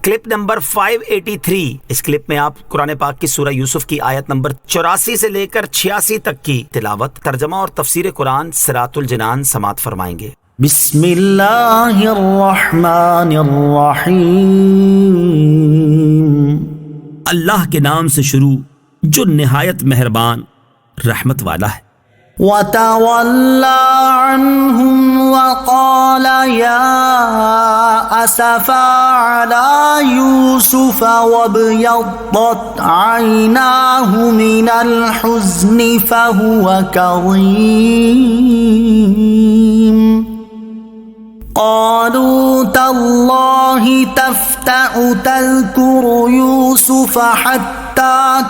Clip number 583۔ اس clip میں آپ قرآن پاک کی سورہ یوسف کی آیت نمبر 84 سے لے کر 86 تک کی تلاوت، ترجمہ اور تفسیر قرآن صراط الجنان سماعت فرمائیں گے۔ بسم اللہ الرحمن الرحیم، اللہ کے نام سے شروع جو نہایت مہربان رحمت والا ہے۔ وَتَوَلَّى عَنْهُمْ وَقَالَ يَا أَسَفَا عَلَى يُوسُفَ وَابْيَضَّتْ عَيْنَاهُ مِنَ الْحُزْنِ فَهُوَ كَظِيمٌ قَالُوا تَاللَّهِ تَفْتَأُ تَذْكُرُ يُوسُفَ حَتَّى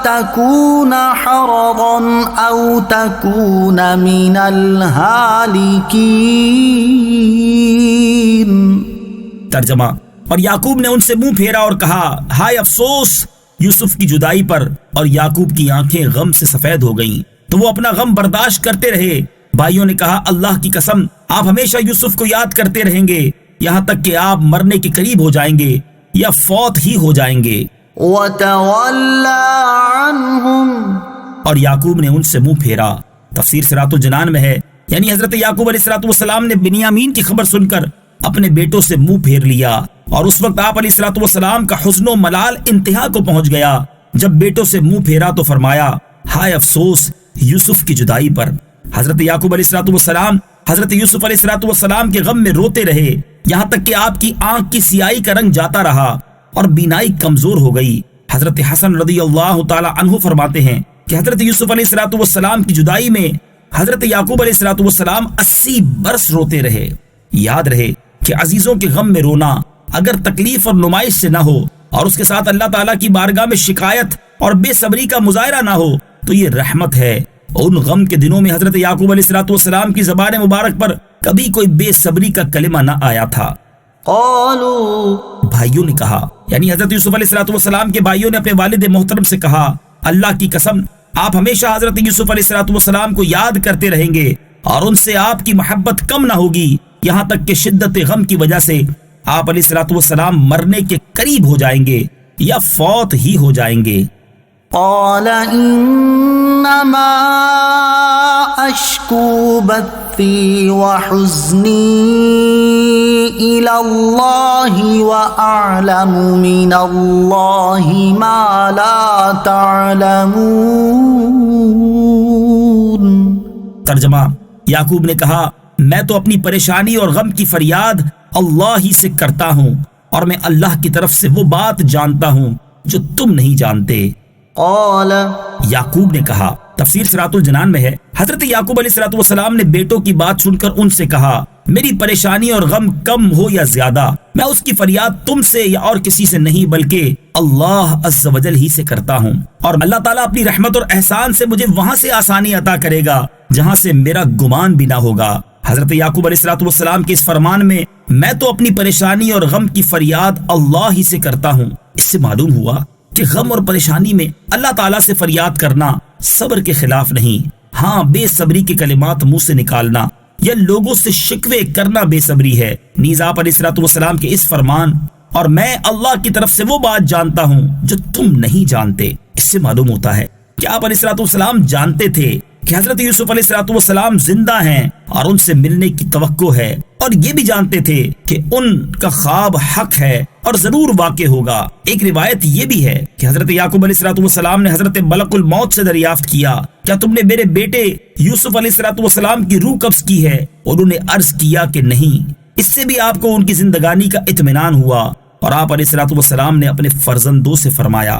تَكُونَ حَرَضًا أَوْ تَكُونَ مِنَ الْهَالِكِينَ۔ ترجمہ، اور یعقوب نے ان سے منہ پھیرا اور کہا، ہائے افسوس یوسف کی جدائی پر، اور یعقوب کی آنکھیں غم سے سفید ہو گئیں تو وہ اپنا غم برداشت کرتے رہے۔ بھائیوں نے کہا، اللہ کی قسم آپ ہمیشہ یوسف کو یاد کرتے رہیں گے یہاں تک کہ آپ مرنے کے قریب ہو جائیں گے یا فوت ہی ہو جائیں گے۔ وَتَوَلَّى عَنْهُمْ، اور یعقوب نے ان سے منہ پھیرا۔ تفسیر صراط الجنان میں ہے، یعنی حضرت یعقوب علیہ السلام نے بنیامین کی خبر سن کر اپنے بیٹوں سے منہ پھیر لیا، اور اس وقت آپ علیہ السلام کا حزن و ملال انتہا کو پہنچ گیا۔ جب بیٹوں سے منہ پھیرا تو فرمایا، ہائے افسوس یوسف کی جدائی پر۔ حضرت یعقوب علیہ السلام حضرت یوسف علیہ السلام کے غم میں روتے رہے، یہاں تک کہ آپ کی آنکھ کی سیاہی کا رنگ جاتا رہا اور بینائی کمزور ہو گئی۔ حضرت حسن رضی اللہ تعالی عنہ فرماتے ہیں کہ حضرت یوسف علیہ السلام کی جدائی میں حضرت یعقوب علیہ السلام 80 برس روتے رہے۔ یاد رہے کہ عزیزوں کے غم میں رونا اگر تکلیف اور نمائش سے نہ ہو اور اس کے ساتھ اللہ تعالیٰ کی بارگاہ میں شکایت اور بے صبری کا مظاہرہ نہ ہو تو یہ رحمت ہے۔ ان غم کے دنوں میں حضرت یعقوب علیہ السلام کی زبان مبارک پر کبھی کوئی بے صبری کا کلمہ نہ آیا تھا۔ قالوا، بھائیوں نے کہا، یعنی حضرت یوسف علیہ السلام کے بھائیوں نے اپنے والد محترم سے کہا، اللہ کی قسم آپ ہمیشہ حضرت یوسف علیہ السلام کو یاد کرتے رہیں گے اور ان سے آپ کی محبت کم نہ ہوگی یہاں تک کہ شدت غم کی وجہ سے آپ علیہ السلام مرنے کے قریب ہو جائیں گے یا فوت ہی ہو جائیں گے۔ قال انما اشکو بثی وحزنی الى اللہ واعلم من اللہ ما لا تعلمون۔ ترجمہ، یعقوب نے کہا، میں تو اپنی پریشانی اور غم کی فریاد اللہ ہی سے کرتا ہوں اور میں اللہ کی طرف سے وہ بات جانتا ہوں جو تم نہیں جانتے۔ قال، یعقوب نے کہا، تفسیر صراط الجنان میں ہے، حضرت یعقوب علیہ السلام نے بیٹوں کی بات سن کر ان سے کہا، میری پریشانی اور غم کم ہو یا زیادہ میں اس کی فریاد تم سے یا اور کسی سے نہیں بلکہ اللہ عز و جل ہی سے کرتا ہوں، اور اللہ تعالیٰ اپنی رحمت اور احسان سے مجھے وہاں سے آسانی عطا کرے گا جہاں سے میرا گمان بھی نہ ہوگا۔ حضرت یعقوب علیہ السلام کے اس فرمان میں تو اپنی پریشانی اور غم کی فریاد اللہ ہی سے کرتا ہوں۔ اس سے معلوم ہوا کہ غم اور پریشانی میں اللہ تعالیٰ سے فریاد کرنا صبر کے خلاف نہیں، ہاں بے صبری کے کلمات منہ سے نکالنا یا لوگوں سے شکوے کرنا بے صبری ہے۔ نیز آپ علیہ السلام کے اس فرمان اور میں اللہ کی طرف سے وہ بات جانتا ہوں جو تم نہیں جانتے، اس سے معلوم ہوتا ہے کہ آپ علیہ السلام جانتے تھے کہ حضرت یوسف علیہ السلام زندہ ہیں اور ان سے ملنے کی توقع ہے، اور یہ بھی جانتے تھے کہ ان کا خواب حق ہے اور ضرور واقع ہوگا۔ ایک روایت یہ بھی ہے کہ حضرت یعقوب علیہ السلام نے حضرت ملک الموت سے دریافت کیا، کیا تم نے میرے بیٹے یوسف علیہ السلام کی روح قبض کی ہے؟ انہوں نے عرض کیا کہ نہیں۔ اس سے بھی آپ کو ان کی زندگانی کا اطمینان ہوا، اور آپ علیہ السلام نے اپنے فرزندوں سے فرمایا،